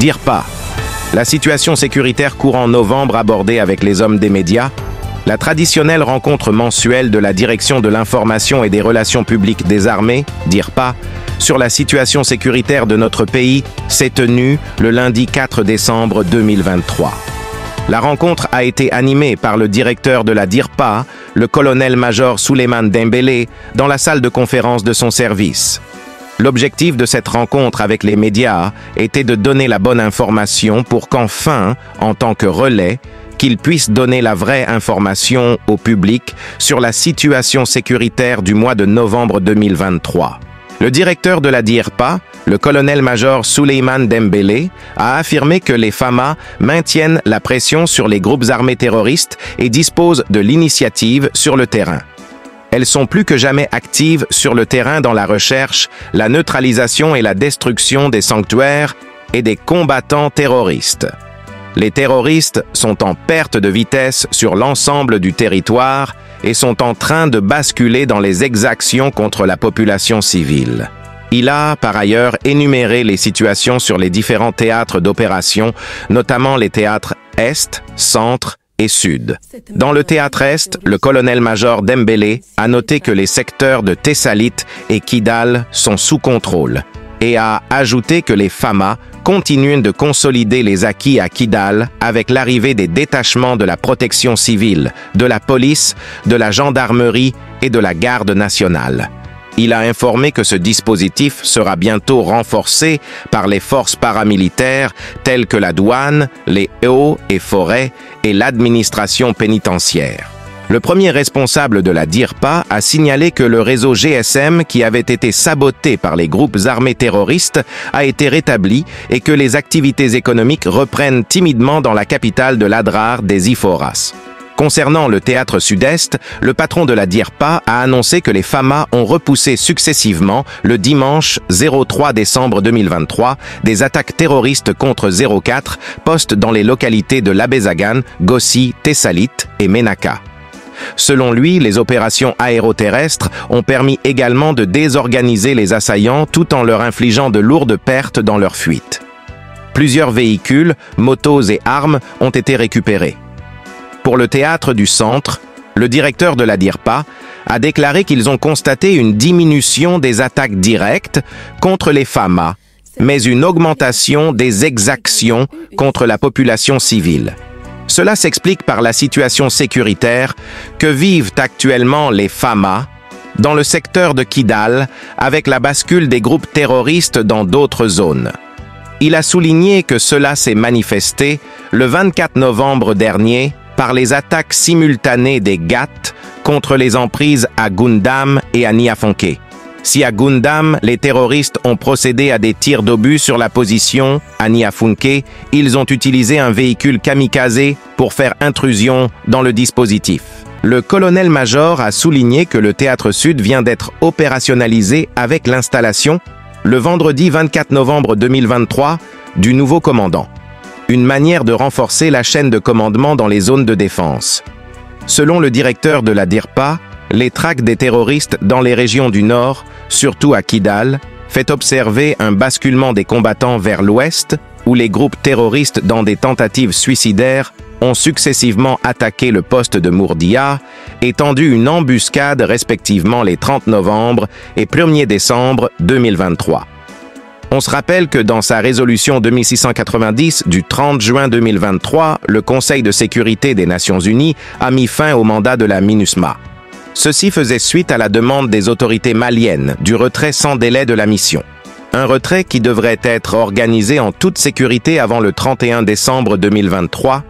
DIRPA. La situation sécuritaire courant novembre abordée avec les hommes des médias. La traditionnelle rencontre mensuelle de la Direction de l'information et des relations publiques des armées, DIRPA, sur la situation sécuritaire de notre pays s'est tenue le lundi 4 décembre 2023. La rencontre a été animée par le directeur de la DIRPA, le colonel-major Souleymane Dembélé, dans la salle de conférence de son service. L'objectif de cette rencontre avec les médias était de donner la bonne information pour qu'enfin, en tant que relais, qu'ils puissent donner la vraie information au public sur la situation sécuritaire du mois de novembre 2023. Le directeur de la DIRPA, le colonel-major Souleymane Dembélé, a affirmé que les FAMA maintiennent la pression sur les groupes armés terroristes et disposent de l'initiative sur le terrain. Elles sont plus que jamais actives sur le terrain dans la recherche, la neutralisation et la destruction des sanctuaires et des combattants terroristes. Les terroristes sont en perte de vitesse sur l'ensemble du territoire et sont en train de basculer dans les exactions contre la population civile. Il a, par ailleurs, énuméré les situations sur les différents théâtres d'opération, notamment les théâtres Est, Centre et Sud. Dans le théâtre Est, le colonel-major Dembélé a noté que les secteurs de Tessalit et Kidal sont sous contrôle et a ajouté que les FAMA continuent de consolider les acquis à Kidal avec l'arrivée des détachements de la protection civile, de la police, de la gendarmerie et de la garde nationale. Il a informé que ce dispositif sera bientôt renforcé par les forces paramilitaires telles que la douane, les eaux et forêts et l'administration pénitentiaire. Le premier responsable de la DIRPA a signalé que le réseau GSM qui avait été saboté par les groupes armés terroristes a été rétabli et que les activités économiques reprennent timidement dans la capitale de l'Adrar des Iforas. Concernant le théâtre sud-est, le patron de la DIRPA a annoncé que les FAMA ont repoussé successivement, le dimanche 03 décembre 2023, des attaques terroristes contre 04 postes dans les localités de Labézagan, Gossi, Tessalit et Ménaka. Selon lui, les opérations aéroterrestres ont permis également de désorganiser les assaillants tout en leur infligeant de lourdes pertes dans leur fuite. Plusieurs véhicules, motos et armes ont été récupérés. Pour le théâtre du Centre, le directeur de la DIRPA a déclaré qu'ils ont constaté une diminution des attaques directes contre les FAMA, mais une augmentation des exactions contre la population civile. Cela s'explique par la situation sécuritaire que vivent actuellement les FAMA dans le secteur de Kidal avec la bascule des groupes terroristes dans d'autres zones. Il a souligné que cela s'est manifesté le 24 novembre dernier par les attaques simultanées des GAT contre les emprises à Gundam et à Niafonké. Si à Gundam, les terroristes ont procédé à des tirs d'obus sur la position, à Niafonké, ils ont utilisé un véhicule kamikaze pour faire intrusion dans le dispositif. Le colonel-major a souligné que le théâtre sud vient d'être opérationnalisé avec l'installation, le vendredi 24 novembre 2023, du nouveau commandant. Une manière de renforcer la chaîne de commandement dans les zones de défense. Selon le directeur de la DIRPA, les traques des terroristes dans les régions du Nord, surtout à Kidal, fait observer un basculement des combattants vers l'ouest, où les groupes terroristes dans des tentatives suicidaires ont successivement attaqué le poste de Mourdia et tendu une embuscade respectivement les 30 novembre et 1er décembre 2023. On se rappelle que dans sa résolution 2690 du 30 juin 2023, le Conseil de sécurité des Nations Unies a mis fin au mandat de la MINUSMA. Ceci faisait suite à la demande des autorités maliennes du retrait sans délai de la mission. Un retrait qui devrait être organisé en toute sécurité avant le 31 décembre 2023,